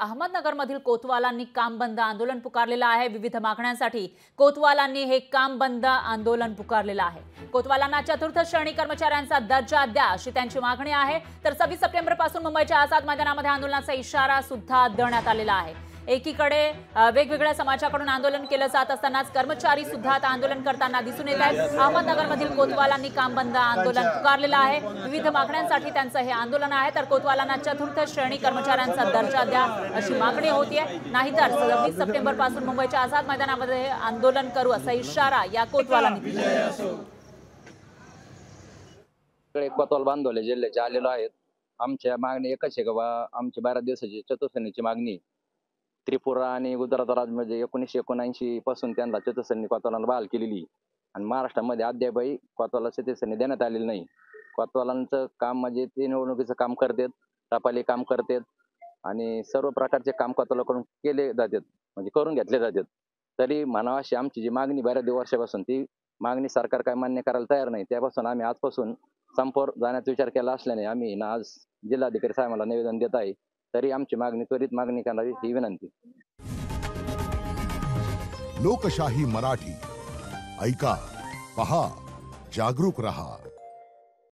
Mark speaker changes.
Speaker 1: अहमदनगरमधील कोतवालांनी काम बंद आंदोलन पुकारलेलं आहे। विविध मागण्यांसाठी कोतवालांनी हे काम बंद आंदोलन पुकारलेलं आहे। कोतवालांना चतुर्थ श्रेणी कर्मचाऱ्यांचा दर्जा द्या अशी त्यांची मागणी आहे। तर 26 सप्टेंबर पासून मुंबईच्या आझाद मैदानामध्ये आंदोलनाचा इशारा सुद्धा देण्यात आलेला आहे। एकीकडे वेगवेगळ्या समाजाकडून आंदोलन केलं जात असतानाच कर्मचारी सुद्धा आता आंदोलन करताना दिसून येत आहेत। अहमदनगरमधील कोतवालांनी काम बंद आंदोलन पुकारलेलं आहे। विविध मागण्यांसाठी त्यांचं हे आंदोलन आहे। तर कोतवालांना चतुर्थ श्रेणी कर्मचाऱ्यांचा दर्जा द्या अशी मागणी होतीये, नाहीतर 26 सप्टेंबर पासून मुंबईच्या आझाद मैदानामध्ये आंदोलन करू असा इशारा या कोतवालांनी दिला।
Speaker 2: कोतवाल बांधवले जिल्ह्याचे आलेलो आहेत। आमच्या मागणी एकच आहे का आमची 12 दिवसाची चतुर्थश्रेणीची मागणी त्रिपुरा आणि गुजरात राज्यामध्ये 1979 पासून त्यांना चतुर्थश्रेणी कोतवालांना बहाल केलेली आणि महाराष्ट्रामध्ये अद्यापही कोतवाल चतुर्थश्रेणी देण्यात आलेली नाही। कोतवालांचं काम म्हणजे ते निवडणुकीचं काम करतात, टपाली काम करतात आणि सर्व प्रकारचे काम कोतवालाकडून केले जातात, म्हणजे करून घेतले जातात। तरी म्हणावं अशी आमची जी मागणी बऱ्याच वर्षापासून ती मागणी सरकार काय मान्य करायला तयार नाही। त्यापासून आम्ही आजपासून संपावर जाण्याचा विचार केला असल्याने आम्ही आज जिल्हाधिकारी साहेबांना निवेदन देत आहे। तरी आमची मागणी त्वरित मागणी करावी ही विनंती।
Speaker 3: लोकशाही मराठी ऐका, पहा, जागरूक रहा।